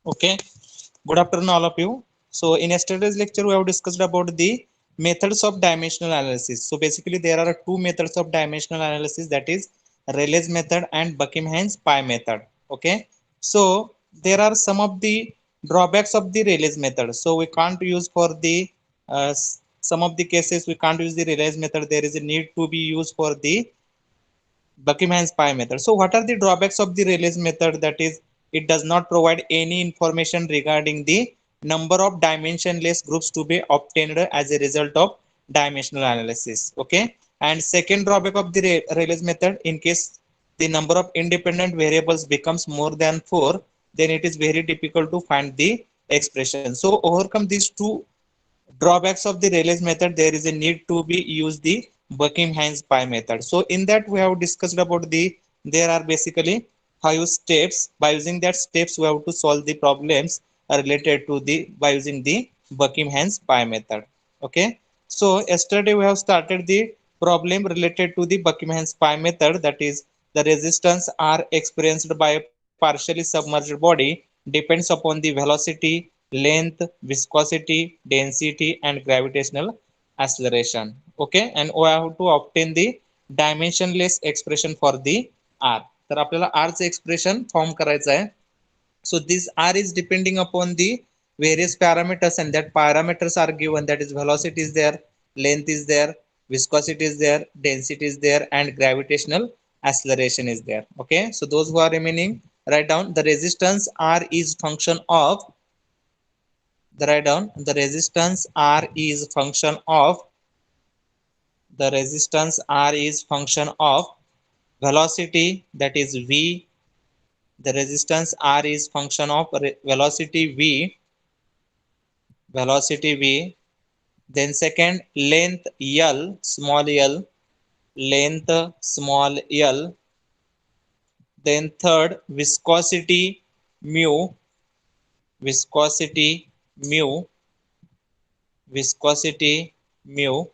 Okay, good afternoon, all of you. So, in yesterday's lecture, we have discussed about the methods of dimensional analysis. So, basically, there are two methods of dimensional analysis, that is Rayleigh's method and Buckingham's pi method. Okay, so there are some of the drawbacks of the Rayleigh's method. So, we can't use for the some of the cases we can't use the Rayleigh's method. There is a need to be used for the Buckingham's pi method. So, what are the drawbacks of the Rayleigh's method? That is, it does not provide any information regarding the number of dimensionless groups to be obtained as a result of dimensional analysis. Okay, and second drawback of the Rayleigh's method, in case the number of independent variables becomes more than 4, then it is very difficult to find the expression. So, overcome these two drawbacks of the Rayleigh's method, there is a need to be use the Buckingham's pi method. So in that we have discussed about the there are basically 5 steps. By using that steps, we have to solve the problems related to the by using the Buckingham's pi method. Okay. So yesterday we have started the problem related to the Buckingham's pi method, that is the resistance are experienced by a partially submerged body depends upon the velocity, length, viscosity, density, and gravitational acceleration. Okay, and we have to obtain the dimensionless expression for the R. तर आपल्याला R चे expression form करायचं आहे. So this R is depending upon the various parameters, and that parameters are given, that is velocity is there, length is there, viscosity is there, density is there, and gravitational acceleration is there. Okay, so those who are remaining, write down the resistance R is function of the write down the resistance R is function of the resistance R is function of velocity, that is V. The resistance R is function of velocity V. Then second, length L, small l, length small l. Then third, viscosity mu, viscosity mu, viscosity mu.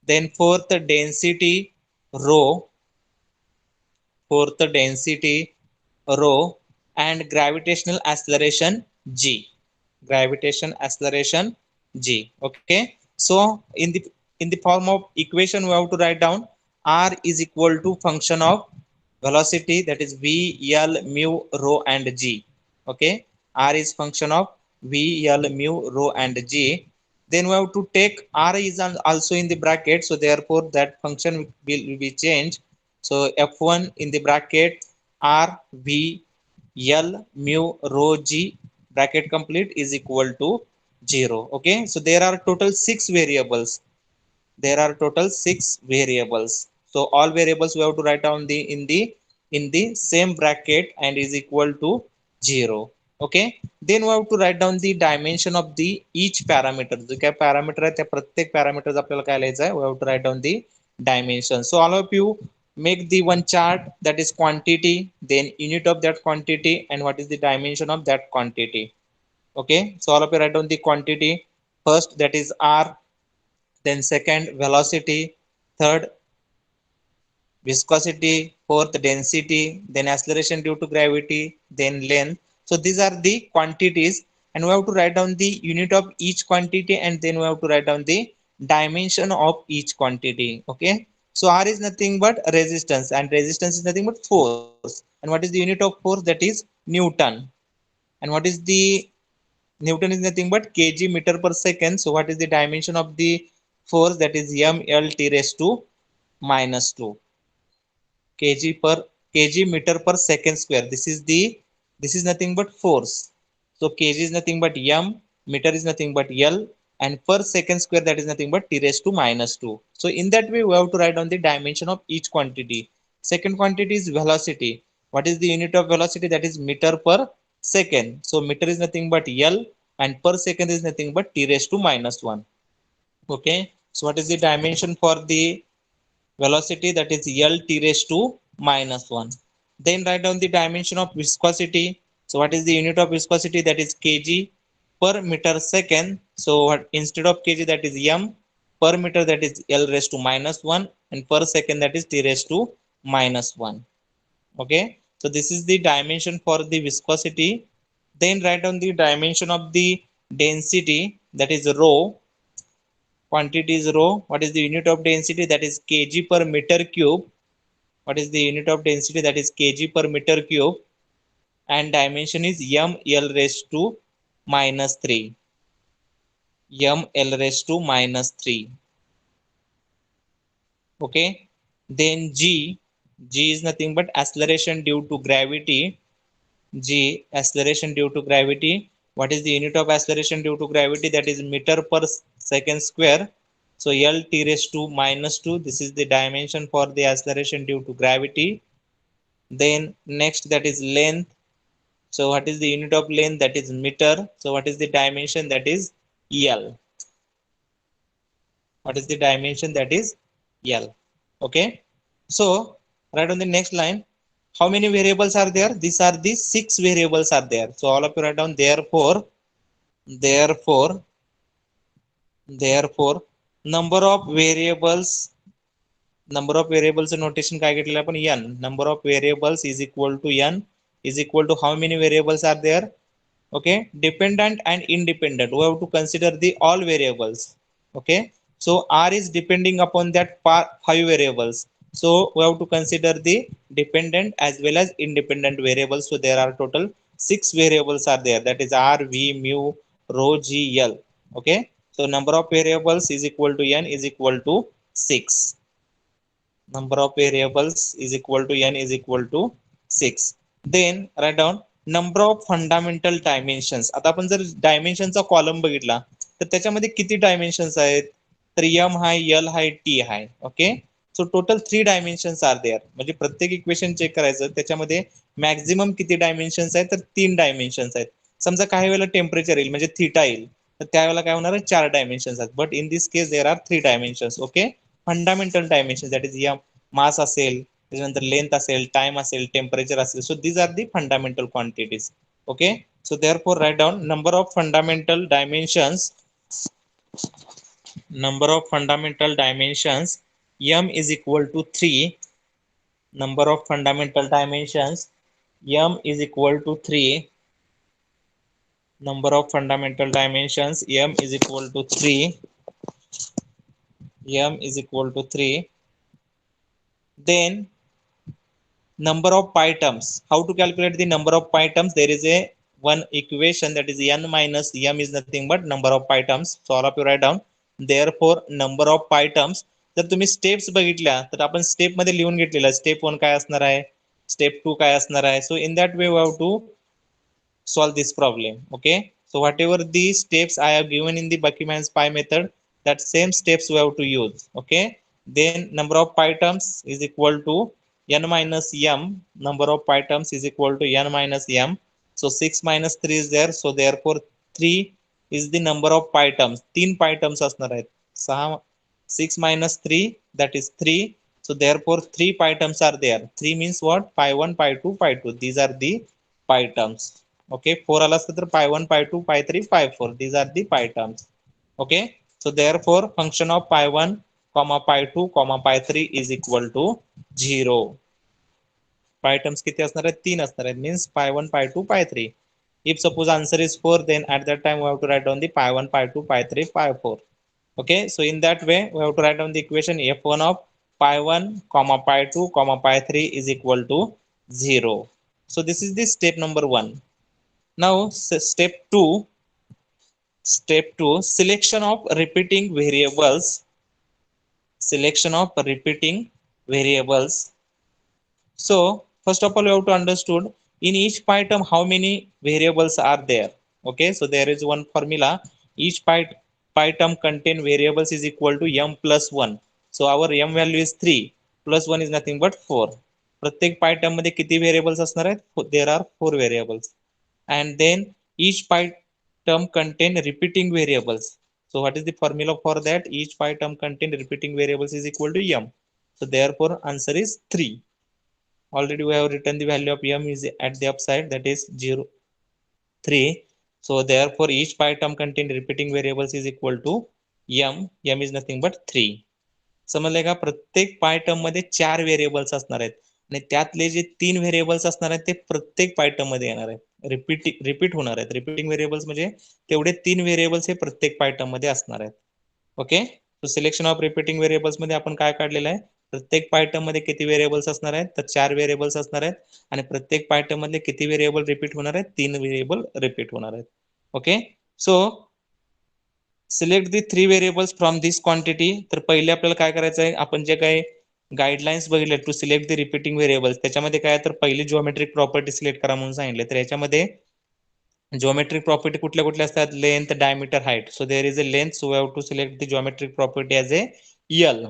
Then fourth, density rho, fourth density rho, and gravitational acceleration g, gravitation acceleration g. Okay, so in the form of equation we have to write down R is equal to function of velocity, that is v, l, mu, rho, and g. Okay, R is function of v, l, mu, rho, and g. Then we have to take R is also in the bracket, so therefore that function will be changed. So f1 in the bracket R v l mu rho g bracket complete is equal to 0. Okay, so there are total 6 variables. There are total 6 variables. So all variables we have to write down the in the same bracket and is equal to 0. Okay, then we have to write down the dimension of the each parameter. जो काय parameter आहे त्या प्रत्येक parameters आपल्याला काय लिहायचं आहे, we have to write down the dimension. So all of you make the one chart, that is quantity, then unit of that quantity, and what is the dimension of that quantity. Okay, so all of you write down the quantity first, that is R. Then second, velocity. Third, viscosity. Fourth, density. Then acceleration due to gravity. Then length. So these are the quantities, and we have to write down the unit of each quantity, and then we have to write down the dimension of each quantity. Okay, so R is nothing but resistance, and resistance is nothing but force. And what is the unit of force? That is Newton. And what is the Newton is nothing but kg meter per second. So what is the dimension of the force? That is ml t raised to minus 2 kg meter per second square. This is nothing but force. So kg is nothing but m, meter is nothing but l, and per second square, that is nothing but t raised to minus 2. So in that way we have to write down the dimension of each quantity. Second quantity is velocity. What is the unit of velocity? That is meter per second. So meter is nothing but l, and per second is nothing but t raised to minus 1. Okay, so what is the dimension for the velocity? That is L t raised to minus 1. Then write down the dimension of viscosity. So what is the unit of viscosity? That is kg per meter second. So what, instead of kg, that is m, per meter, that is L raised to minus 1, and per second, that is t raised to minus 1. Okay, so this is the dimension for the viscosity. Then write down the dimension of the density, that is rho. Quantity is rho. What is the unit of density? That is kg per meter cube. What is the unit of density? That is kg per meter cube. And dimension is ml raised to minus 3. ml raised to minus 3. Okay. Then g is nothing but acceleration due to gravity. G, acceleration due to gravity. What is the unit of acceleration due to gravity? That is meter per second square. So L t raised to minus 2. This is the dimension for the acceleration due to gravity. Then next, that is length. So what is the unit of length? That is meter. So what is the dimension? That is L. What is the dimension? That is L. Okay. So right on the next line, how many variables are there? These are the 6 variables are there. So all of you write down therefore number of variables notation काय घेतलेलं आपण n, number of variables is equal to n is equal to how many variables are there? Okay, dependent and independent, we have to consider the all variables. Okay, so r is depending upon that 5 variables, so we have to consider the dependent as well as independent variables. So there are total 6 variables are there, that is r, v, mu, rho, g, l. Okay, so number of variables is equal to n is equal to 6. Number of variables is equal to n is equal to 6. Then write down number of fundamental dimensions. आता आपण जर डायमेन्शनचा column बघितला तर त्याच्यामध्ये किती dimensions आहेत? तर m हाय, l हाय, t हाय. Okay, so total 3 dimensions are there. म्हणजे प्रत्येक इक्वेशन चेक करायचं, त्याच्यामध्ये मॅक्झिमम किती डायमेन्शन्स आहेत? तर 3 डायमेन्शन्स आहेत. समजा काही वेळेला टेम्परेचर येईल म्हणजे थीटा येईल, तर त्यावेळेला काय होणार आहे? 4 डायमेन्शन्स आहेत. But in this case there are 3 dimensions. Okay, fundamental dimension that is m, mass असेल, त्याच्यानंतर लेंथ असेल, टाइम असेल, टेम्परेचर असेल. So these are the fundamental quantities. Okay, so therefore write down number of fundamental dimensions m is equal to 3. Number of fundamental dimensions m is equal to 3. Number of fundamental dimensions m is equal to 3. m is equal to 3. Then number of pi terms. How to calculate the number of pi terms? There is a one equation, that is n minus m is nothing but number of pi terms. So all of you write down therefore number of pi terms. जर तुम्ही steps बघितल्या तर आपण step मध्ये लिहून घेतलेला, step 1 काय असणार आहे, स्टेप 2 काय असणार आहे. So in that way we have to solve this problem. Okay, so whatever the steps I have given in the Buckymans pi method, that same steps we have to use. Okay, then number of pi terms is equal to n minus m. Number of pi terms is equal to n minus m. So 6 minus 3 is there, so therefore 3 is the number of pi terms. 3 pi terms असणार आहेत. 6 minus 3, that is 3. So therefore 3 pi terms are there. 3 means what? Pi 1, pi 2, pi 2. These are the pi terms. Okay, 4 आला असतं तर pi 1, pi 2, pi 3, pi 4. These are the pi terms. Okay, so therefore function of pi 1 comma pi 2 comma pi 3 is equal to 0. pi terms किती असणार आहेत? 3 असणार आहेत. Means pi 1, pi 2, pi 3. If suppose answer is 4, then at that time we have to write down the pi 1, pi 2, pi 3, pi 4. Okay, so in that way we have to write down the equation f1 of pi 1 comma pi 2 comma pi 3 is equal to 0. So this is the step number 1. Now step 2, selection of repeating variables. So first of all you have to understood in each pi term how many variables are there. Okay, so there is one formula, each pi term contain variables is equal to m plus 1. So our m value is 3, plus 1 is nothing but 4. प्रत्येक pi term मध्ये किती variables असणार आहेत? There are 4 variables. And then each pi term contain repeating variables. So what is the formula for that? Each pi term contain repeating variables is equal to m. So therefore answer is 3. Already we have written the value of m is at the upside, that is 0, 3. So therefore each pi term contain repeating variables is equal to m. m is nothing but 3. समजले का? प्रत्येक पाय term मध्ये 4 variables असणार आहेत आणि त्यातले जे 3 variables असणार आहेत ते प्रत्येक पाय टर्म मध्ये येणार आहेत. रिपीट होणार आहेत. रिपीटिंग व्हेरिएबल्स म्हणजे तेवढे 3 व्हेरिएबल्स हे प्रत्येक पायटम मध्ये असणार आहेत. Okay, so selection of repeating variables मध्ये आपण काय काढलेलं आहे, प्रत्येक पायटम मध्ये किती व्हेरिएबल्स असणार आहेत, तर 4 व्हेरिएबल्स असणार आहेत. आणि प्रत्येक पायटम मध्ये किती व्हेरिएबल रिपीट होणार आहेत, 3 व्हेरिएबल रिपीट होणार आहेत. Okay, so select the 3 variables from this quantity. तर पहिले आपल्याला काय करायचं आहे, आपण जे काही गाईडलाईन्स बघितले to select the repeating variables, त्याच्यामध्ये काय तर पहिली जिओमेट्रिक प्रॉपर्टी सिलेक्ट करा म्हणून सांगितले. तर याच्यामध्ये geometric property कुठल्या कुठल्या असतात, length, diameter, height. So there is a length, so we have to select the geometric property as a L.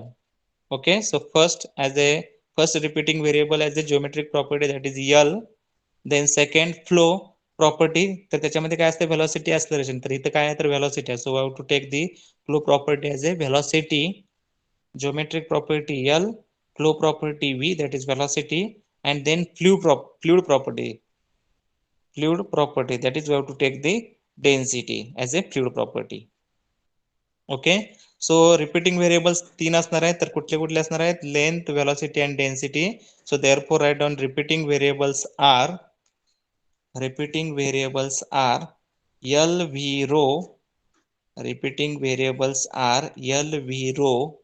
Okay, so first repeating variable as a geometric property, that is L. Then second flow property, तर त्याच्यामध्ये काय असते, velocity acceleration. तर इथे काय आहे, तर velocity आहे. So we have to take the flow property as a velocity. Geometric property L, flow property V, that is velocity. And then fluid property, that is we have to take the density as a fluid property. Okay, so repeating variables 3 असणार आहेत. तर कुठले कुठले असणार आहेत, length, velocity and density. So therefore write down repeating variables are L V rho. Repeating variables are L V rho.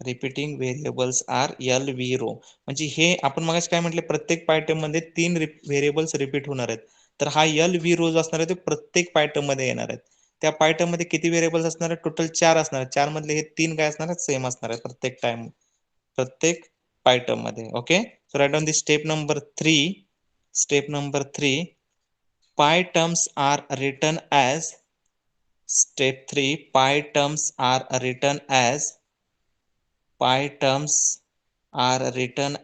Repeating variables are L V rho. म्हणजे हे आपण मगाशी काय म्हटले, प्रत्येक पायटम मध्ये 3 व्हेरिएबल्स रिपीट होणार आहेत. तर हा एल व्ही रो जो असणार आहे ते प्रत्येक पायटम मध्ये येणार आहेत. त्या पायटम मध्ये किती व्हेरिएबल्स असणार आहेत, टोटल 4 असणार आहेत. 4 मधले हे 3 काय असणार आहेत, सेम असणार आहेत प्रत्येक पायटम मध्ये. Okay, so write on the step number 3. Pi terms are written as. Step 3, pi terms are written as. Pi terms are written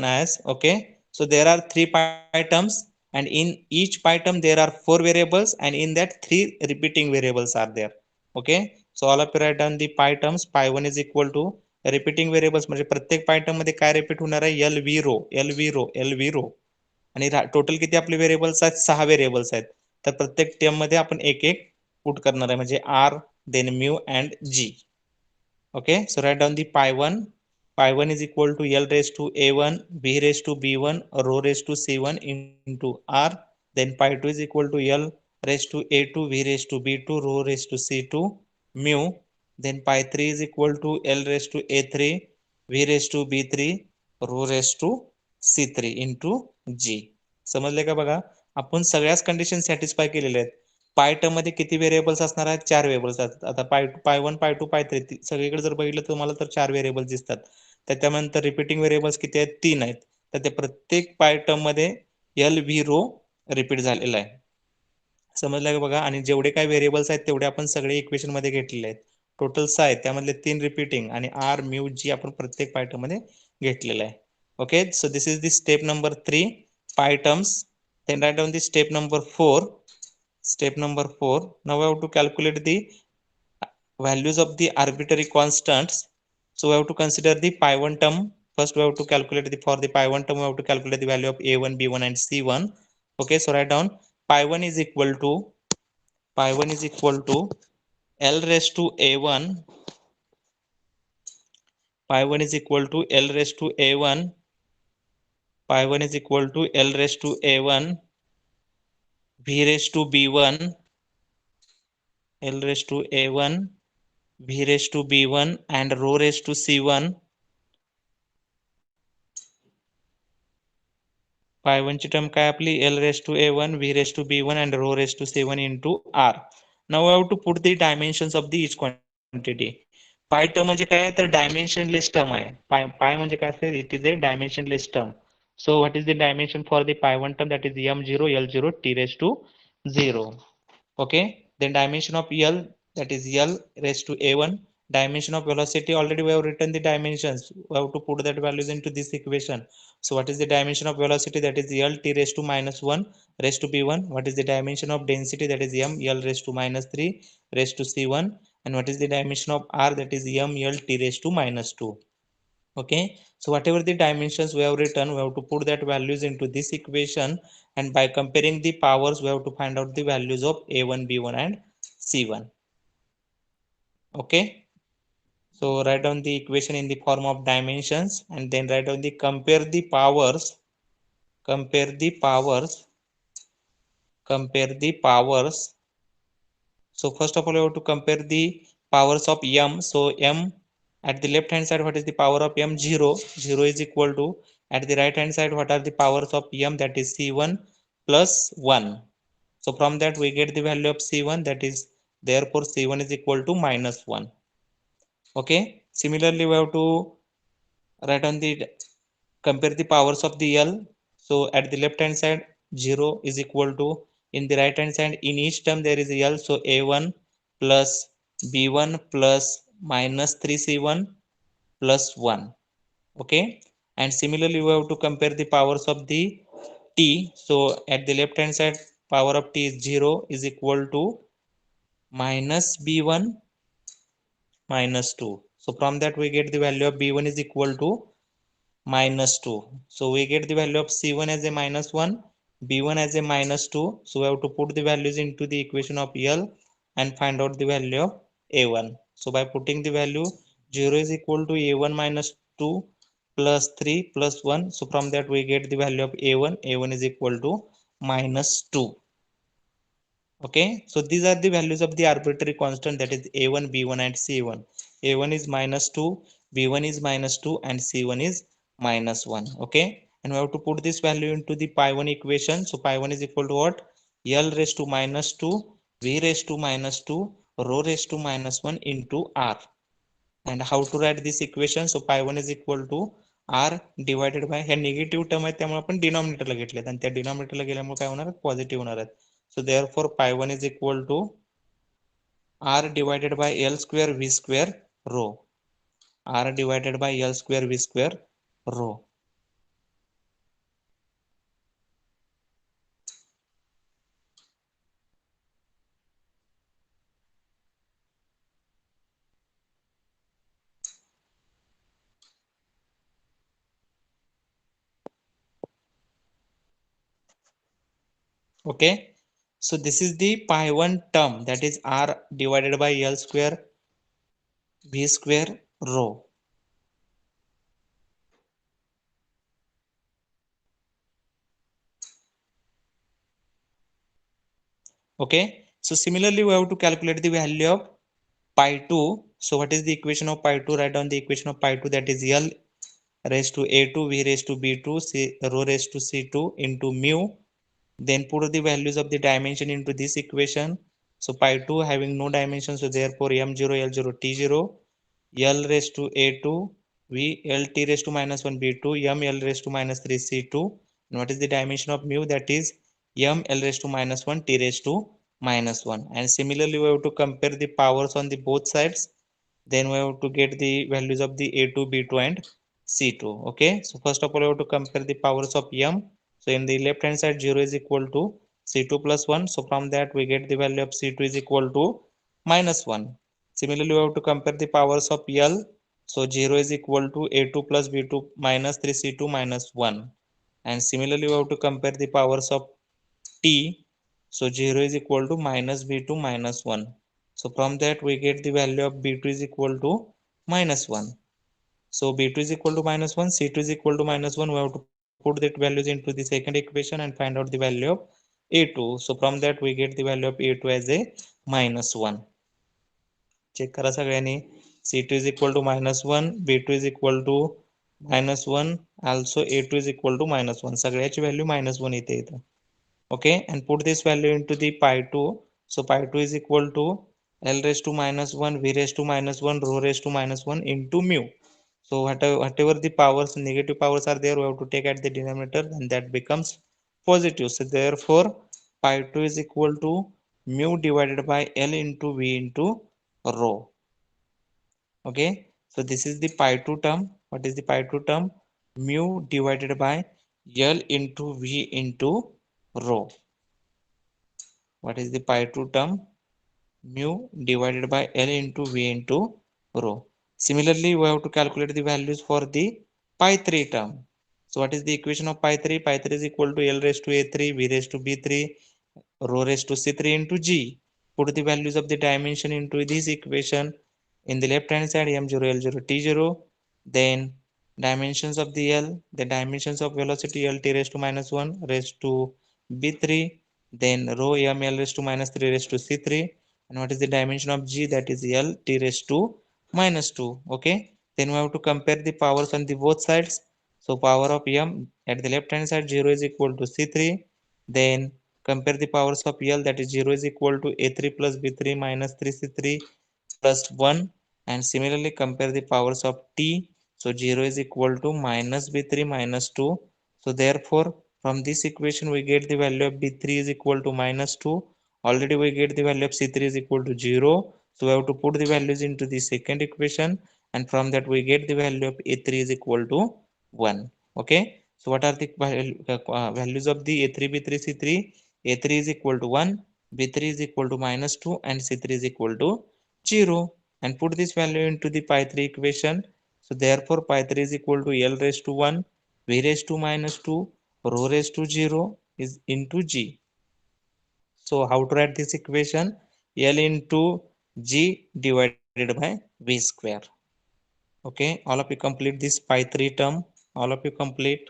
as. Okay, so there are 3 pi terms, and in each pi term there are 4 variables, and in that 3 repeating variables are there. Okay, so all of you write down the pi terms. pi1 is equal to repeating variables म्हणजे प्रत्येक pi term मध्ये काय repeat होणार आहे, LV रो. आणि total किती आपले variables आहेत, 6 व्हेरिएबल्स आहेत. तर प्रत्येक टर्म मध्ये आपण एक एक पुट करणार आहे, म्हणजे R, then mu and G. Okay, so write down the pi1. Pi1 is equal to L raised to A1, V raised to B1, rho raised to C1 into R. Then pi2 is equal to L raised to A2, V raised to B2, rho raised to C2, mu. Then pi3 is equal to L raised to A3, V raised to B3, rho raised to C3 into G. समजले का बघा, आपण सगळ्याच condition satisfy केलेल्या आहेत. पाय term मध्ये किती variables असणार आहेत, 4 व्हेरिएबल्स असतात. आता पाय1, पाय2, पाय3 सगळीकडे जर बघितलं तर मला तर 4 व्हेरिएबल्स दिसतात. त्याच्यानंतर रिपीटिंग व्हेरिएबल्स किती आहेत, 3 आहेत. तर ते प्रत्येक पाय टर्म मध्ये एल व्ही रो रिपीट झालेला आहे. समजलं का बघा, आणि जेवढे काही व्हेरिएबल्स आहेत तेवढे आपण सगळे इक्वेशन मध्ये घेतलेले आहेत. टोटल 6 आहेत, त्यामधले 3 रिपीटिंग आणि आर, म्यू, जी आपण प्रत्येक पाय टर्म मध्ये घेतलेलं आहे. Okay, so this is the step number 3, pi terms. Then write down the step number 4. Now we have to calculate the values of the arbitrary constants. So we have to consider the pi1 term. First we have to calculate for the pi1 term we have to calculate the value of a1, b1 and c1. Okay, so write down pi1 is equal to L raised to a1. pi1 is equal to L raised to a1. pi1 is equal to L raised to a1, v raised to b1, L raised to a1, v raised to b1 and rho raised to c1. pi1 ची term काय आपली, L raised to a1, v raised to b1 and rho raised to c1 into r. Now we have to put the dimensions of the each quantity. Pi term म्हणजे काय, तर dimensionless term आहे. पाय म्हणजे काय असते, it is a dimensionless term. So what is the dimension for the pi1 term, that is m0, L0, t raised to 0. Okay, then dimension of L, that is L raised to a1. Dimension of velocity, already we have written the dimensions, we have to put that values into this equation. So what is the dimension of velocity, that is L t raised to -1 raised to b1. What is the dimension of density, that is m L raised to -3 raised to c1. And what is the dimension of r, that is m L t raised to -2. Okay, so whatever the dimensions we have written, we have to put that values into this equation, and by comparing the powers we have to find out the values of a1, b1 and c1. Okay, So write down the equation in the form of dimensions and then write down the compare the powers, compare the powers, compare the powers. So first of all, you have to compare the powers of m. So m at the left hand side, what is the power of m? 0. 0 is equal to, at the right hand side, what are the powers of m? That is c1 plus 1. So from that we get the value of c1, that is therefore c1 is equal to minus 1. Okay. Similarly, we have to write on the compare the powers of the L. So at the left hand side 0 is equal to, in the right hand side in each term there is L, so A1 plus B1 plus minus 3C1 plus 1. Okay, and similarly we have to compare the powers of the T. So at the left hand side power of T is 0 is equal to minus B1 minus 2. So from that we get the value of B1 is equal to minus 2. So we get the value of C1 as a minus 1, B1 as a minus 2. So we have to put the values into the equation of L and find out the value of A1. So by putting the value 0 is equal to A1 minus 2 plus 3 plus 1. So from that we get the value of A1. A1 is equal to minus 2. Okay, so these are the values of the arbitrary constant, that is a1, b1 and c1. A1 is minus 2, b1 is minus 2 and c1 is minus 1. Okay, and we have to put this value into the pi 1 equation. So pi 1 is equal to what? L raised to minus 2, v raised to minus 2, rho raised to minus 1 into r. And how to write this equation? So pi 1 is equal to r divided by, हे negative term आहे त्यामुळे आपण डिनॉमिनेटरला घेतलेत आणि त्या डिनॉमिनेटरला गेल्यामुळे काय होणार, पॉझिटिव्ह होणार आहेत. So therefore pi 1 is equal to r divided by L square v square rho, r divided by L square v square rho. Okay, so this is the pi 1 term, that is r divided by L square v square rho. Okay, so similarly we have to calculate the value of pi 2. So what is the equation of pi 2? Write down the equation of pi 2, that is L raised to a2 v raised to b2 c rho raised to c2 into mu. Then put the values of the dimension into this equation. So pi 2 having no dimension, so therefore m0 l0 t0 L raised to a2 v L t raised to minus 1 b2 m L raised to minus 3 c2. And what is the dimension of mu? That is m L raised to minus 1 t raised to minus 1. And similarly we have to compare the powers on the both sides. Then we have to get the values of the a2 b2 and c2. Okay, so first of all we have to compare the powers of m. So in the left hand side 0 is equal to c2 plus 1. So from that we get the value of c2 is equal to minus 1. Similarly, we have to compare the powers of L. So 0 is equal to A2 plus B2 minus 3C2 minus 1. And similarly, we have to compare the powers of T. So 0 is equal to minus B2 minus 1. So from that, we get the value of B2 is equal to minus 1. So B2 is equal to minus 1, C2 is equal to minus 1. We have to put that values into the second equation and find out the value of A2. So from that, we get the value of A2 as a minus 1. Check करा सगळ्यांनी. c2 is equal to minus 1, b2 is equal to minus 1, also a2 is equal to minus 1. सगळ्याची value minus 1 इथे येतं. Okay, and put this value into the pi 2. So pi 2 is equal to L raised to minus 1, v raised to minus 1, rho raised to minus 1 into mu. So whatever the powers, negative powers are there, we have to take at the denominator and that becomes positive. So therefore pi 2 is equal to mu divided by L into v into rho. Okay, so this is the pi 2 term. What is the pi 2 term? Mu divided by L into v into rho. What is the pi 2 term? Mu divided by L into v into rho. Similarly, we have to calculate the values for the pi 3 term. So what is the equation of pi 3? Pi 3 is equal to L raised to a3 v raised to b3 rho raised to c3 into g. Put the values of the dimension into this equation. in the left hand side m0 l0 t0, then dimensions of the l, the dimensions of velocity l t raised to minus 1 raised to b3, then rho m l raised to minus 3 raised to c3, and what is the dimension of g, that is l t raised to minus 2. Okay, then we have to compare the powers on the both sides. So power of m at the left hand side 0 is equal to c3, then compare the powers of l, that is 0 is equal to a3 plus b3 minus 3c3 plus 1, and similarly compare the powers of t. So 0 is equal to minus b3 minus 2. So therefore from this equation we get the value of b3 is equal to minus 2. Already we get the value of c3 is equal to 0. So we have to put the values into the second equation, and from that we get the value of a3 is equal to 1. Okay, so what are the values of the a3 b3 c3? a3 is equal to 1, b3 is equal to minus 2, and c3 is equal to 0, and put this value into the pi 3 equation. So therefore pi 3 is equal to l raised to 1, v raised to minus 2, rho raised to 0 is into g. So how to write this equation? L into g divided by v square. Okay, all of you complete this pi 3 term. All of you complete.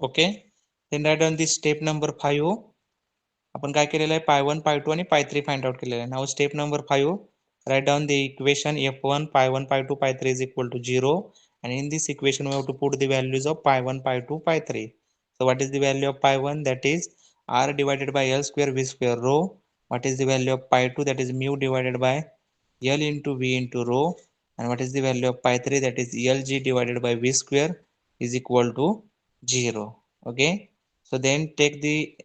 Okay, then write down this step number 5. आपण काय केलेलं आहे, पाय 1 पाय 2 आणि पाय 3 find out केलेलं आहे. Now step number 5, write down the equation f1 pi 1 pi 2 pi 3 is equal to 0, and in this equation we have to put the values of pi 1 pi 2 pi 3. So what is the value of pi 1? That is r divided by l square v square rho. What is the value of pi 2? That is mu divided by l into v into rho. And what is the value of pi 3? That is lg divided by v square is equal to 0. Okay, so then take the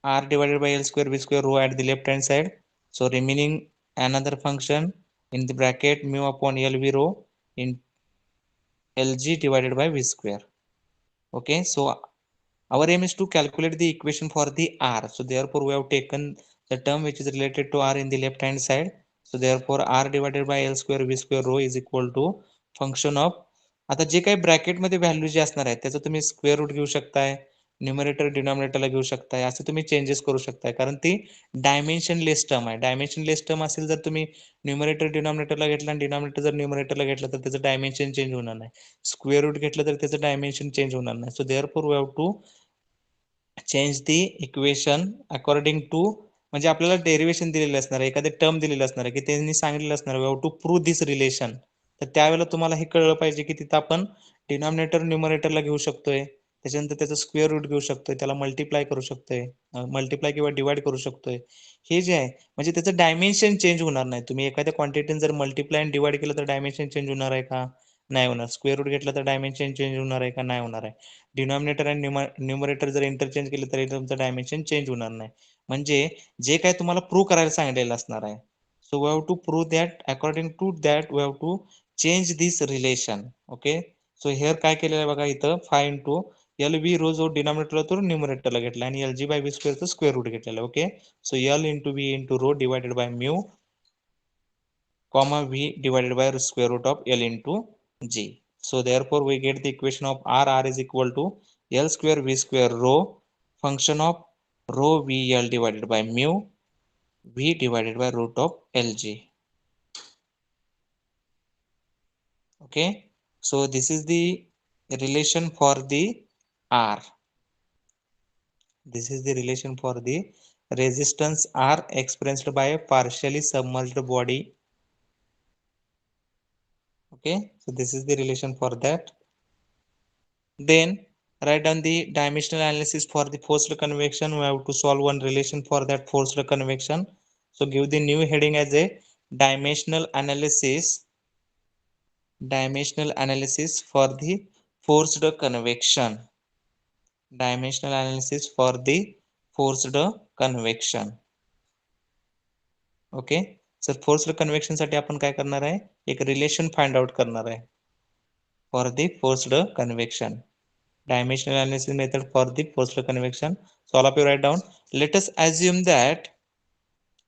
r divided by l square v square rho at the left hand side. So remaining another function in the bracket mu upon l v rho in lg divided by v square. Okay, so our aim is to calculate the equation for the r. So therefore we have taken the term which is related to r in the left hand side. So therefore r divided by l square v square rho is equal to function of, आता जे काही bracket मध्ये value जे असणार आहे त्याचं तुम्ही square root घेऊ शकताय, numerator डिनॉमिनेटरला घेऊ शकताय, असे तुम्ही चेंजेस करू शकताय, कारण ती डायमेन्शनलेस टर्म आहे. डायमेन्शनलेस टर्म असेल जर तुम्ही न्यूमरेटर डिनॉमिनेटरला घेतला आणि डिनॉमिनेटर जर न्यूमरेटरला घेतलं तर त्याचं डायमेन्शन चेंज होणार नाही. स्क्वेअर रूट घेतलं तर त्याचं डायमेन्शन चेंज होणार नाही. So therefore we have to change the equation according to, म्हणजे आपल्याला डेरिवेशन दिलेलं असणार आहे, एखादे टर्म दिलेलं असणार आहे की त्यांनी सांगितलेलं असणार आहे we have to prove this relation. तर त्यावेळेला तुम्हाला हे कळलं पाहिजे की तिथं आपण डिनॉमिनेटर न्यूमरेटरला घेऊ शकतोय, त्याच्यानंतर त्याचं स्क्वेअर रूट घेऊ शकतोय, त्याला मल्टिप्लाय करू शकतोय, मल्टिप्लाय किंवा डिवाइड करू शकतोय. हे जे आहे म्हणजे त्याचं डायमेन्शन चेंज होणार नाही. तुम्ही एखाद्या क्वांटिटीने जर मल्टिप्लाय आणि डिवाइड केलं तर डायमेन्शन चेंज होणार आहे का? नाही होणार. स्क्वेअर रूट घेतला तर डायमेन्शन चेंज होणार आहे का? नाही होणार आहे. डिनॉमिनेटर आणि न्यूमरेटर जर इंटरचेंज केले तरी तुमचं डायमेन्शन चेंज होणार नाही. म्हणजे जे काही तुम्हाला प्रूव्ह करायला सांगितलेलं असणार आहे, so we have to prove that according to that we have to change this relation. Okay, so here काय केलेलं आहे बघा, इथं 5 इंटू एल व्ही रो जो डिनॉमिनेटरला तो न्यूमरेटरला घेतला आणि एल जी बाय व्ही स्क्वेअरचं स्क्वेअर रूट घेतलेलं. Okay, so L into V into rho divided by mu comma v divided by square root of l into g. So therefore we get the equation of r is equal to l square v square rho function of rho v l divided by mu v divided by root of lg. Okay, so this is the relation for the r. This is the relation for the resistance r expressed by a partially submerged body. Okay, so this is the relation for that. Then Write down the dimensional analysis for the forced convection. We have to solve one relation for that forced convection. So give the new heading as a dimensional analysis. Dimensional analysis for the forced convection. Dimensional analysis for the forced convection. Okay sir forced convection साठी आपण काय करणार आहे एक relation find out करणार आहे for the forced convection dimensional analysis method for the forced convection. So all of you write down. Let us assume that.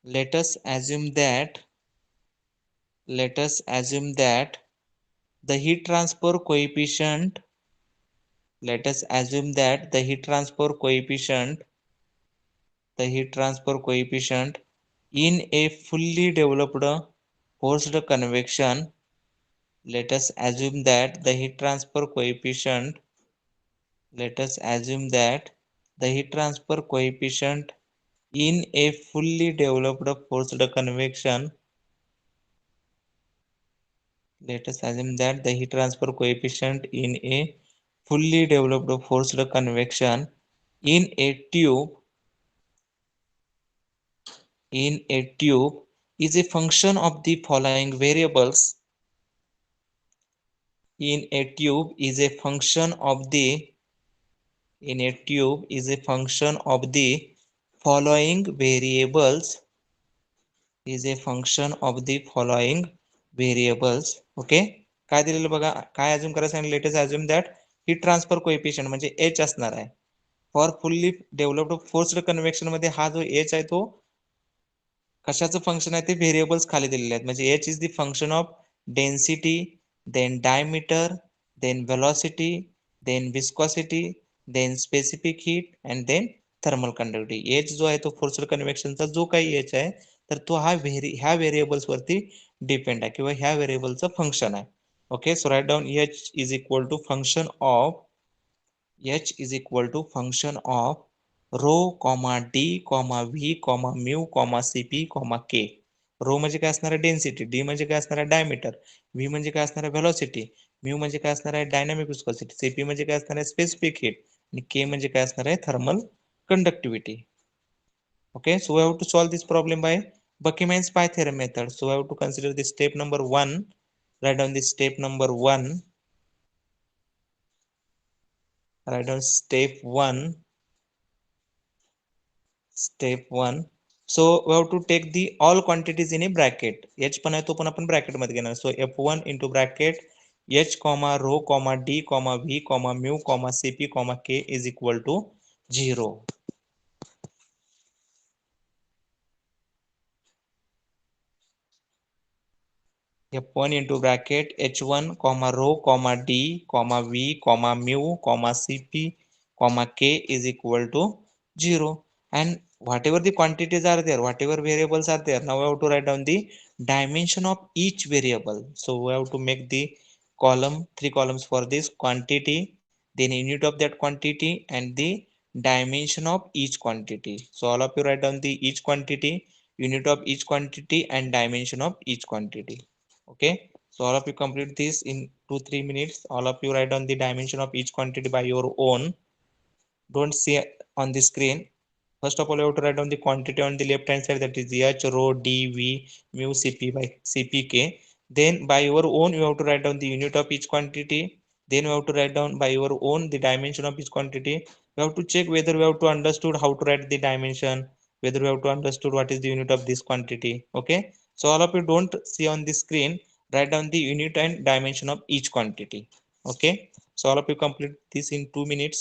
Let us assume that. Let us assume that the heat transfer coefficient. Let us assume that the heat transfer coefficient. The heat transfer coefficient in a fully developed forced convection. Let us assume that the heat transfer coefficient. Let us assume that the heat transfer coefficient in a fully developed forced convection. Let us assume that the heat transfer coefficient in a fully developed forced convection in a tube is a function of the following variables. In a tube is a function of the in a tube is a function of the following variables is a function of the following variables. Okay काय दिलेलं बघा काय assume करायचं सांगितलं let us assume that heat transfer coefficient म्हणजे H असणार आहे for fully developed forced convection मध्ये हा जो एच आहे तो कशाचं फंक्शन आहे ते व्हेरिएबल्स खाली दिलेले आहेत म्हणजे H is the function of density then diameter then velocity then viscosity then specific heat and then thermal conductivity H जो आहे तो फोर्स्ड कन्व्हेक्शनचा जो काही एच आहे तर तो ह्या व्हेरिएबल्स वरती डिपेंड आहे किंवा ह्या व्हेरिएबलचं फंक्शन आहे okay so write down H is equal to function of H is equal to function of rho comma D comma V comma mu comma CP comma K rho म्हणजे काय असणार आहे डेन्सिटी डी म्हणजे काय असणार आहे diameter V म्हणजे काय असणार आहे व्हेलॉसिटी म्यू म्हणजे काय असणार आहे डायनामिक विस्कोसिटी सीपी म्हणजे काय असणार आहे स्पेसिफिक हीट आणि के म्हणजे काय असणार आहे thermal conductivity okay so we have to solve this problem by Buckmann's pi theorem method so we have to consider the step number 1 write down the step number 1 write down step 1 step 1 so we have to take the all quantities in a bracket h पण आहे तो पण आपण bracket मध्ये घेणार so f1 into bracket h comma rho comma d comma v comma mu comma cp comma k is equal to 0 f1 into bracket h1 comma rho comma d comma v comma mu comma cp comma k is equal to 0 and whatever the quantities are there whatever variables are there now we have to write down the dimension of each variable so we have to make the column three columns for this quantity then unit of that quantity and the dimension of each quantity so all of you write down the each quantity unit of each quantity and dimension of each quantity okay so all of you complete this in 2-3 minutes all of you write down the dimension of each quantity by your own don't see on the screen first of all you have to write down the quantity on the left hand side that is h rho d v mu cp by cpk then by your own you have to write down the unit of each quantity then you have to write down by your own the dimension of each quantity you have to check whether we have to understood how to write the dimension whether we have to understood what is the unit of this quantity okay so all of you don't see on the screen write down the unit and dimension of each quantity okay so all of you complete this in 2 minutes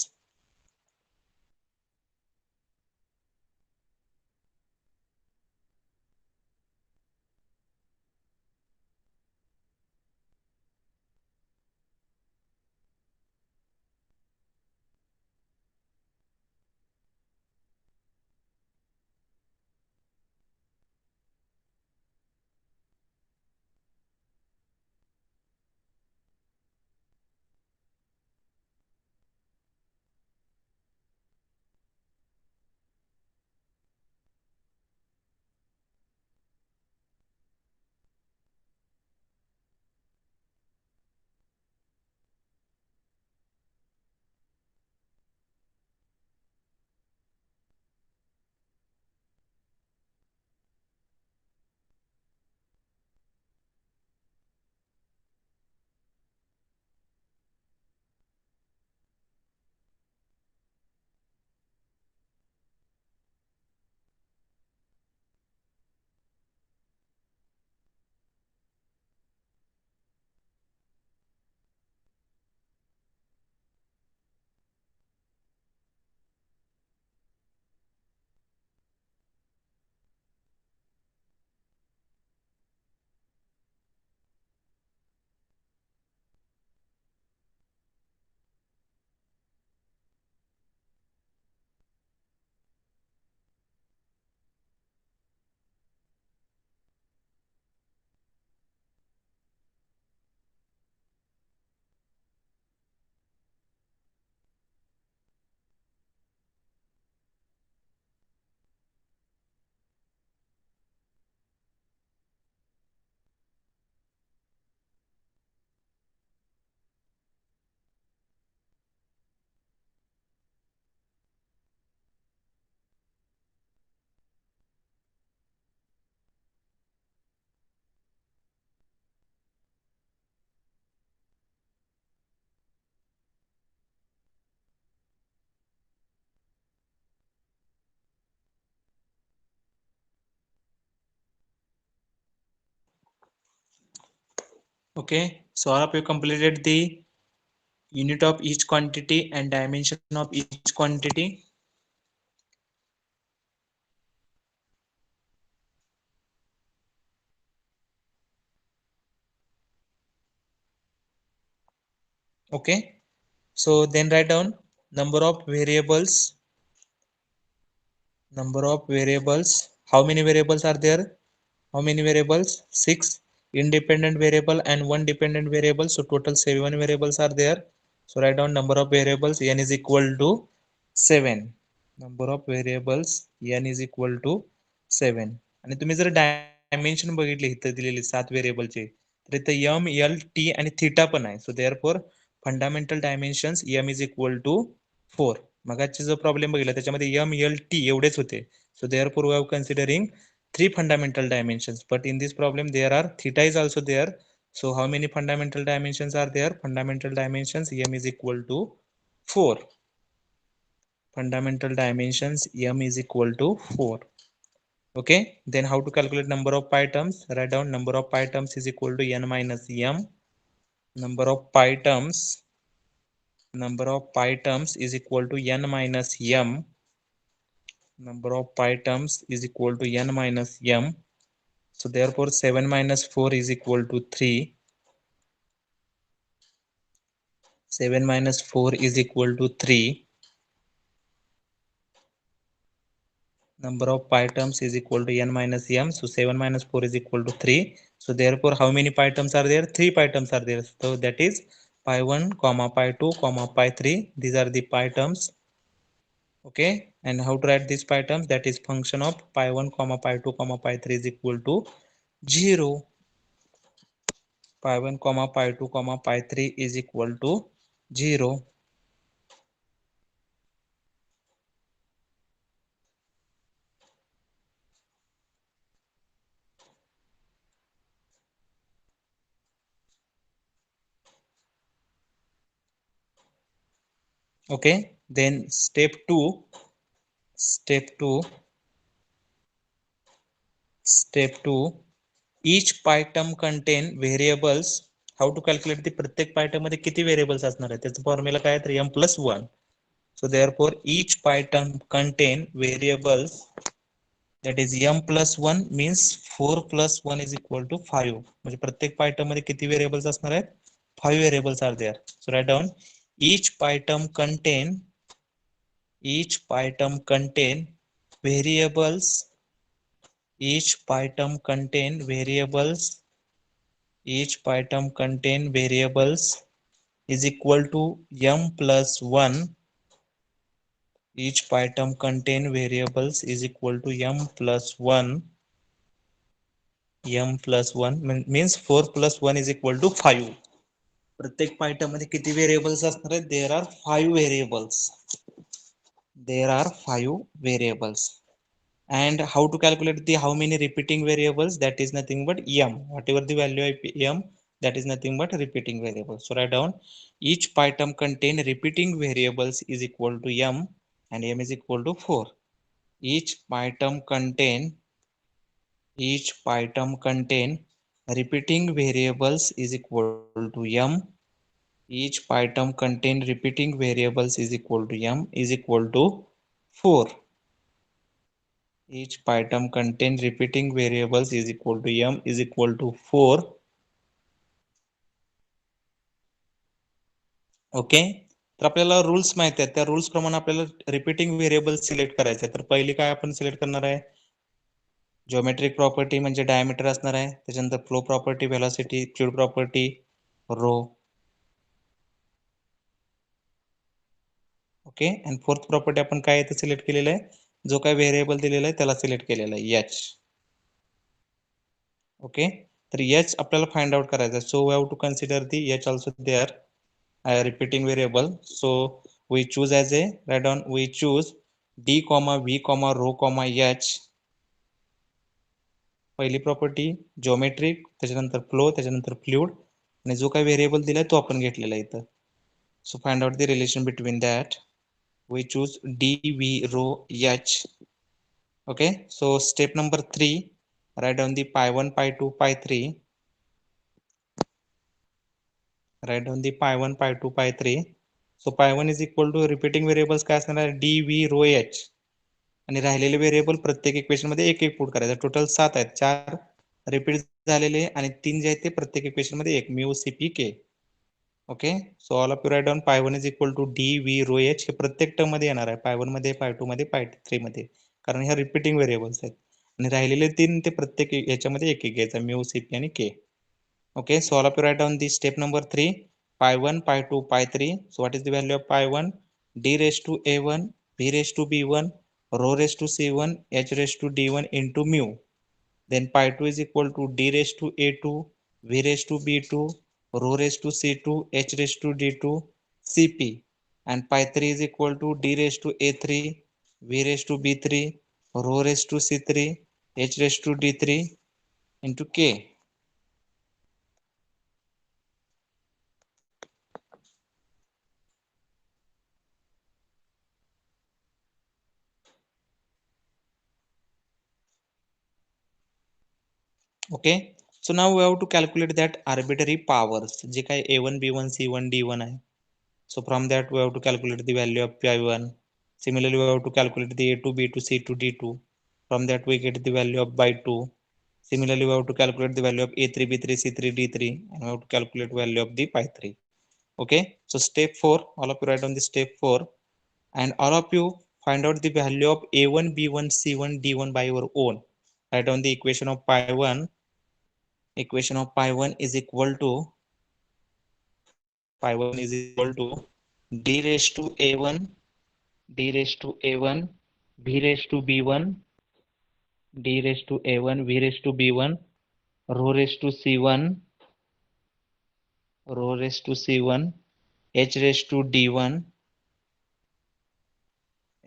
Okay, so all of you completed the unit of each quantity and dimension of each quantity. Okay, so then write down number of variables. Number of variables, how many variables are there? How many variables? 6 independent variable and one dependent variable, so total 7 variables are there. So write down number of variables, n is equal to 7. Number of variables n is equal to 7. आणि तुम्ही जर dimension बघितले इथं दिलेले 7 व्हेरिएबलचे, तर इथं m l t आणि थीटा पण आहे. So therefore fundamental dimensions m is equal to 4. मगाची जो प्रॉब्लेम बघितला त्याच्यामध्ये m l t एवढेच होते. So therefore we are considering three fundamental dimensions, but in this problem there are theta is also there. So how many fundamental dimensions are there? Fundamental dimensions m is equal to 4. Fundamental dimensions m is equal to 4. Okay, then how to calculate number of pi terms? Write down number of pi terms is equal to n minus m. Number of pi terms, number of pi terms is equal to n minus m. Number of pi terms is equal to n minus m. So therefore 7 minus 4 is equal to 3. 7 minus 4 is equal to 3. Number of pi terms is equal to n minus m. So 7 minus 4 is equal to 3. So therefore how many pi terms are there? 3 pi terms are there. So that is pi 1 comma pi 2 comma pi 3. These are the pi terms. Okay, and how to write these pi terms? That is function of pi 1 comma pi 2 comma pi 3 is equal to 0. Pi 1 comma pi 2 comma pi 3 is equal to 0. Okay, then step 2. Step 2. Step 2. Each pi term contain variables. How to calculate the प्रत्येक pi term मध्ये किती variables असणार आहे त्याचा formula काय आहे तर m plus 1. So therefore each pi term contain variables, that is m plus 1 means 4 plus 1 is equal to 5. म्हणजे प्रत्येक pi term मध्ये किती variables असणार आहेत? 5 variables are there. So write down each pi term contain, each pi term contain variables, each pi term contain variables, each pi term contain variables is equal to m plus 1. Each pi term contain variables is equal to m plus 1. m plus 1 means 4 plus 1 is equal to 5. प्रत्येक pi term मध्ये किती variables असणार आहेत? There are 5 variables. There are 5 variables. And how to calculate the how many repeating variables? That is nothing but m. Whatever the value of m, that is nothing but repeating variables. So write down each pi term contain repeating variables is equal to m, and m is equal to 4. Each pi term contain, each pi term contain repeating variables is equal to m. Each pi term contain repeating variables is equal to m is equal to 4. Each pi term contain repeating variables is equal to m is equal to 4. Okay, तर आपल्याला rules माहिती आहेत. त्या rules प्रमाणे आपल्याला repeating variable select करायचे. तर पहिली काय आपण सिलेक्ट करणार आहे? जिओमेट्रिक प्रॉपर्टी म्हणजे डायमीटर असणार आहे. त्याच्यानंतर flow property, velocity, fluid property, rho. Okay, आणि फोर्थ प्रॉपर्टी आपण काय इथे सिलेक्ट केलेलं आहे? जो काय व्हेरिएबल दिलेला आहे त्याला सिलेक्ट केलेला आहे एच. ओके, तर एच आपल्याला फाइंड आउट करायचं आहे. So we have to consider the H also there repeating variable. So we choose as a, write down, we choose d comma v comma rho comma h. पहिली property geometric, त्याच्यानंतर flow, त्याच्यानंतर fluid, आणि जो काही variable दिलाय तो आपण घेतलेला आहे इथं. So find out the relation between that. we choose d v rho h. Okay, so step number 3, write down the pi 1 pi 2 pi 3. write down the pi1, pi2, pi3. So pi1 is equal to repeating variables काय असणार आहे d v rho h आणि राहिलेले variable प्रत्येक equation मध्ये एक एक put करायचं. टोटल 7 आहेत, 4 रिपीट झालेले आणि 3 जे आहेत ते प्रत्येक इक्वेशन मध्ये एक mu C P K. Okay, so all of you write down pi 1 is equal to D V rho H. हे प्रत्येक टर्म मध्ये येणार आहे, पाय 1 मध्ये, पाय 2 मध्ये, पाय 3 मध्ये, कारण ह्या रिपीटिंग व्हेरिएबल्स आहेत. आणि राहिलेले 3 ते प्रत्येक याच्यामध्ये एक एक घ्यायचा, म्यू सी पी आणि के. Okay, so all of you write down the step number 3, pi 1, pi 2, pi 3. So what is the value of pi 1? D raised to a1, b raised to b1, rho raised to c1, h raised to d1 into mu. Then pi 2 is equal to d raised to a2, v raised to b2, rho raised to c2, h raised to d2, cp. And pi 3 is equal to d raised to a3, v raised to b3, rho raised to c3, h raised to d3 into k. Okay, so now we have to calculate that arbitrary powers जे काय a1 b1 c1 d1 आहे. So from that we have to calculate the value of pi1. Similarly we have to calculate the a2 b2 c2 d2. From that we get the value of by 2. Similarly we have to calculate the value of a3 b3 c3 d3, and we have to calculate value of the pi 3. Okay, so step 4, all of you write on the step 4, and all of you find out the value of a1 b1 c1 d1 by your own. Write down the equation of pi 1. Equation of pi 1 is equal to d raised to a1, d raised to a1, v raised to b1, d raised to a1, v raised to b1, rho raised to c1, rho raised to c1, h raised to d1,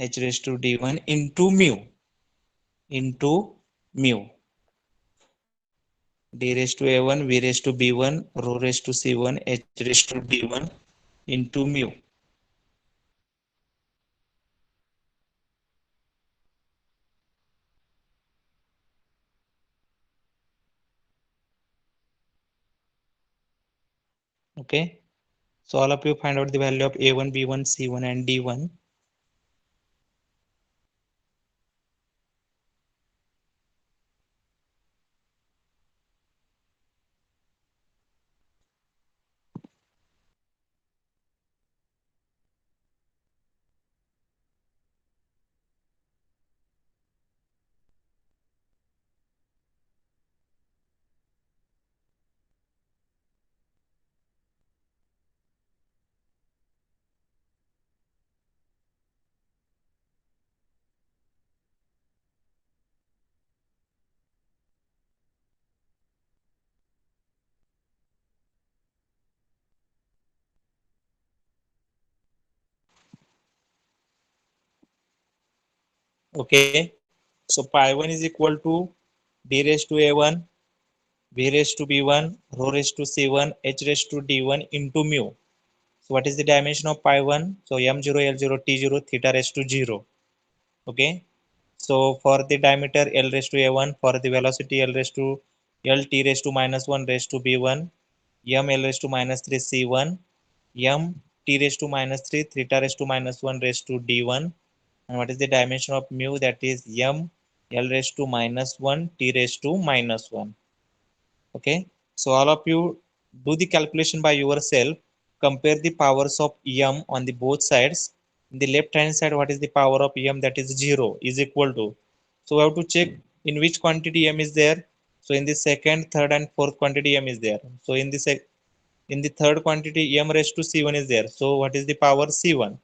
h raised to d1 into mu, into mu. D raised to a1, v raised to b1, rho raised to c1, h raised to d1 into mu. Okay, so all of you find out the value of a1 b1 c1 and d1. Okay, so pi 1 is equal to d raised to a1, v raised to b1, rho raised to c1, h raised to d1 into mu. So what is the dimension of pi 1? So m0 l0 t0 theta raised to 0. Okay, so for the diameter l raised to a1, for the velocity l raised to l t raised to minus 1 raised to b1, m l raised to minus 3 c1, m t raised to minus 3 theta raised to minus 1 raised to d1. And what is the dimension of mu? That is m l raised to minus 1 t raised to minus 1. Okay, so all of you do the calculation by yourself. Compare the powers of m on the both sides. In the left hand side, what is the power of m? That is 0 is equal to. So we have to check in which quantity m is there. So in the second, third and fourth quantity m is there. So in the third quantity m raised to c1 is there. So what is the power? C1.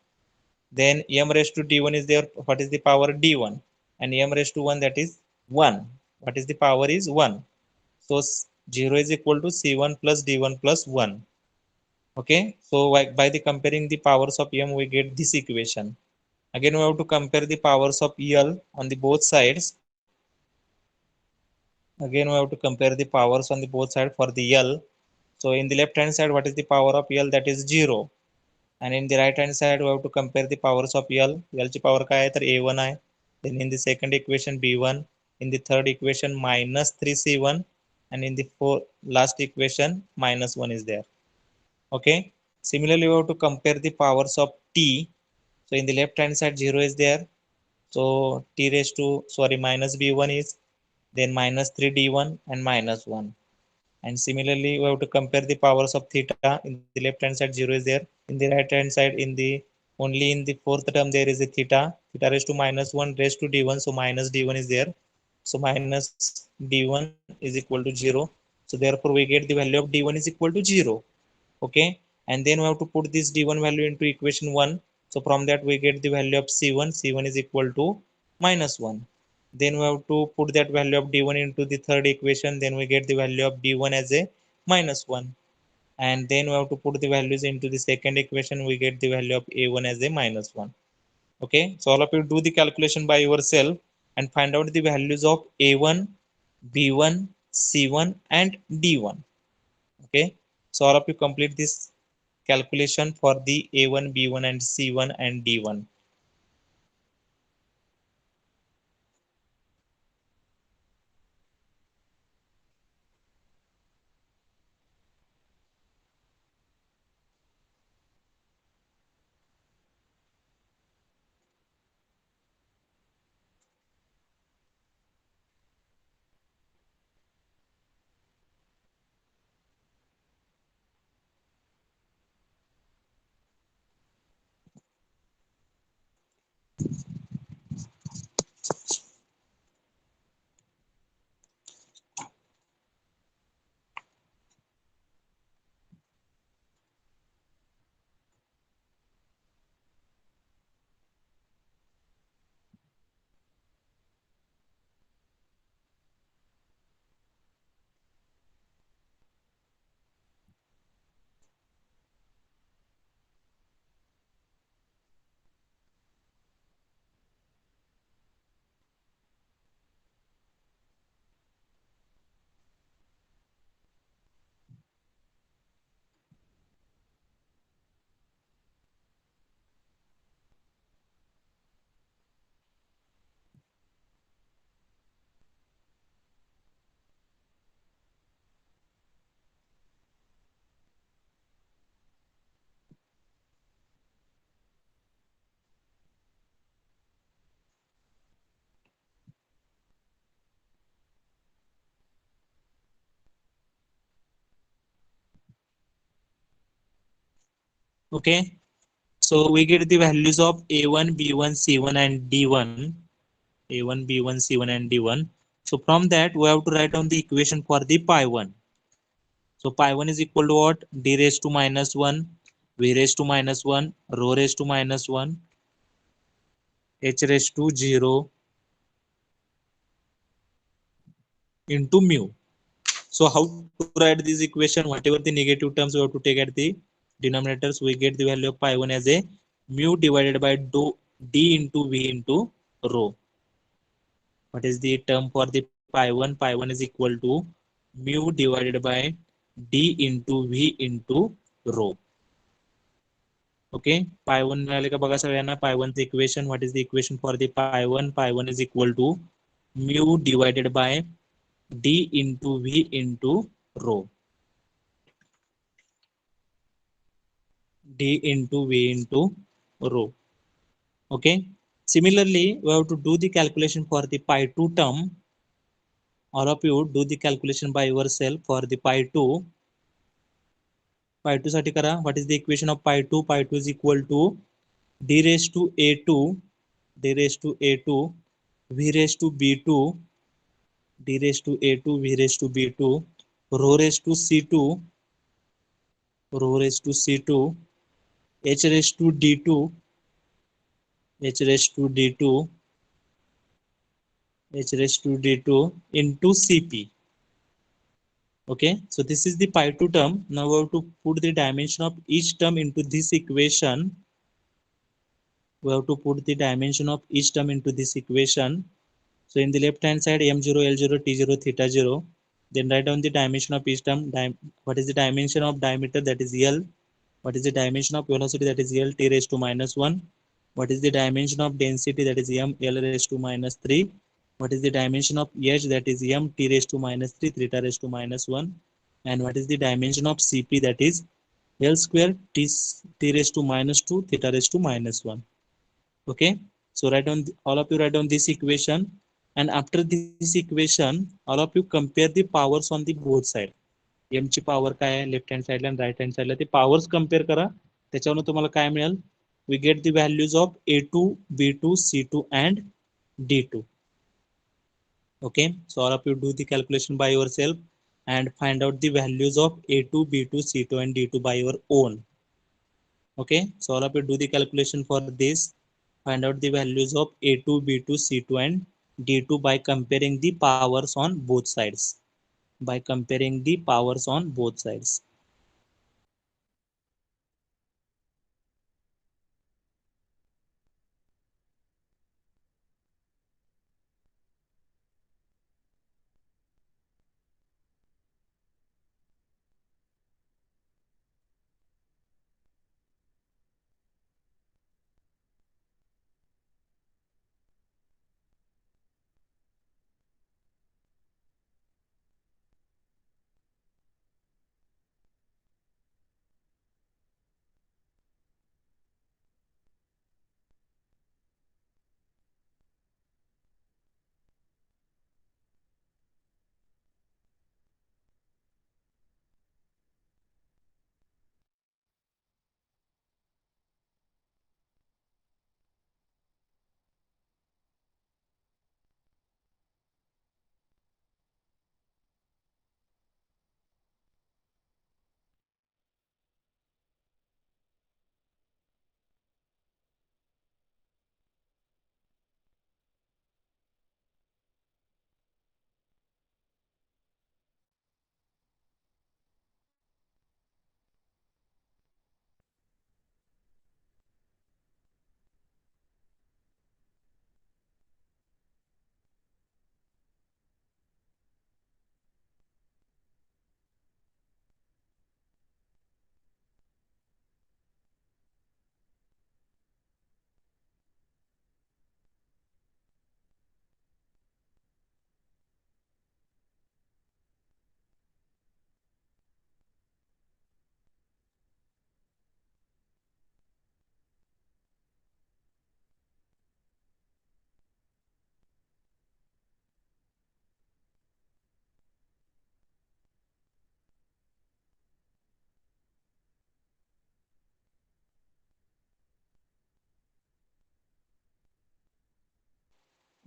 Then m raised to d1 is there. What is the power? D1. And m raised to 1, that is 1. What is the power? Is 1. So 0 is equal to c1 plus d1 plus 1. Okay, so by the comparing the powers of m, we get this equation. Again we have to compare the powers of l on the both sides. Again we have to compare the powers on the both sides for the l. So in the left hand side, what is the power of l? That is 0. And in the right hand side, we have to compare the powers of l. l ची power काय आहे तर a1 आहे. Then in the second equation b1, in the third equation minus 3c1, and in the last equation minus 1 is there. Okay, similarly we have to compare the powers of t. So in the left hand side 0 is there, so t raised to sorry minus b1 is, then minus 3d1 and minus 1. And similarly we have to compare the powers of theta. In the left hand side 0 is there, in the right hand side in the only in the fourth term there is a theta raised to minus 1 raised to d1, so minus d1 is there, so minus d1 is equal to 0. So therefore we get the value of d1 is equal to 0. Okay, and then we have to put this d1 value into equation 1. So from that we get the value of c1 is equal to minus 1. Then we have to put that value of d1 into the third equation, then we get the value of d1 as a minus 1. And then we have to put the values into the second equation, we get the value of a1 as a minus 1. Okay, so all of you do the calculation by yourself and find out the values of a1, b1, c1 and d1. Okay, so all of you complete this calculation for the a1, b1 and c1 and d1. Okay, so we get the values of a1, b1, c1 and d1. a1, b1, c1 and d1. So from that we have to write down the equation for the pi 1. So pi 1 is equal to what? D raised to minus 1, v raised to minus 1, rho raised to minus 1, h raised to 0 into mu. So how to write this equation? Whatever the negative terms we have to take at the denominators, we get the value of pi 1 as a mu divided by d into v into rho. What is the term for the pi 1? Pi 1 is equal to mu divided by d into v into rho. Okay, pi 1 मिळाले का बघा सगळ्यांना. pi 1 चे equation, what is the equation for the pi 1? pi 1 is equal to mu divided by d into v into rho. d into v into rho. Okay, similarly we have to do the calculation for the pi 2 term. All of you do the calculation by yourself for the pi 2. pi 2 साठी करा. What is the equation of pi 2? Pi 2 is equal to d raised to a2, d raised to a2, v raised to b2, d raised to a2, v raised to b2, rho raised to c2, rho raised to c2, h raised to d2, h raised to d2, h raised to d2 into cp. Okay, so this is the pi 2 term. Now we have to put the dimension of each term into this equation. We have to put the dimension of each term into this equation. So in the left hand side m0, l0, t0, theta 0. Then write down the dimension of each term. What is the dimension of diameter? That is L. What is the dimension of velocity? That is L t raised to minus 1. What is the dimension of density? That is m L raised to minus 3. What is the dimension of H? That is m t raised to minus 3, theta raised to minus 1. And what is the dimension of Cp? That is L square t raised to minus 2 theta raised to minus 1. Okay, so write down all of you write down this equation, and after this equation all of you compare the powers on the both side. m ची power काय आहे left hand साइडला आणि right hand साइडला ते powers compare करा. त्याच्यावरून तुम्हाला काय मिळेल, we get the values of a2 b2 c2 and d2. Okay, so all of you do the calculation by yourself and find out the values of a2 b2 c2 and d2 by your own. Okay, so all of you do the calculation for this. Find out the values of a2 b2 c2 and d2 by comparing the powers on both sides. By comparing the powers on both sides.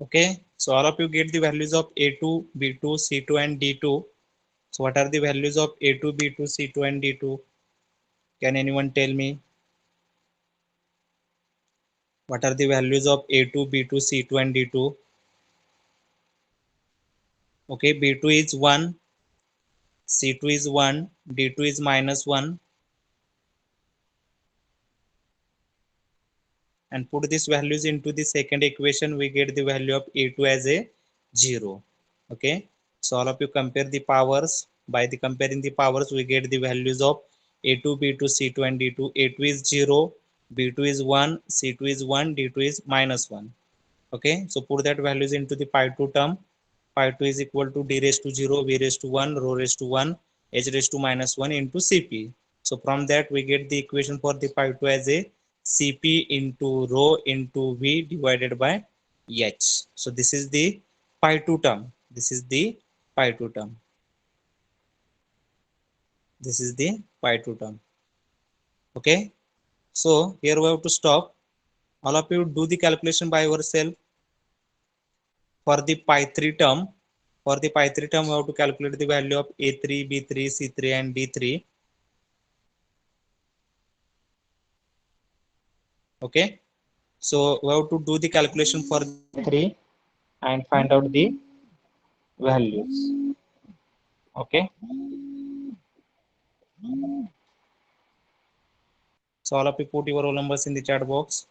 Okay, so all of you get the values of A2, B2, C2 and D2. So what are the values of A2, B2, C2 and D2? Can anyone tell me? What are the values of A2, B2, C2 and D2? Okay, B2 is 1, C2 is 1, D2 is minus 1, and put these values into the second equation, we get the value of A2 as a 0. Okay, so all of you compare the powers. By the comparing the powers, we get the values of A2, B2, C2 and D2. A2 is 0, B2 is 1, C2 is 1, D2 is minus 1. Okay, so put that values into the pi2 term. Pi2 is equal to d raised to 0, v raised to 1, rho raised to 1, h raised to minus 1 into cp. So from that we get the equation for the pi2 as a cp into rho into v divided by h. So this is the pi2 term. This is the pi2 term. This is the pi2 term. Okay, so here we have to stop. All of you do the calculation by yourself. For the pi3 term, for the pi3 term, we have to calculate the value of A3, B3, C3 and D3. Okay, so we have to do the calculation for 3 and find out the values. Okay, so all of you put your roll numbers in the chat box.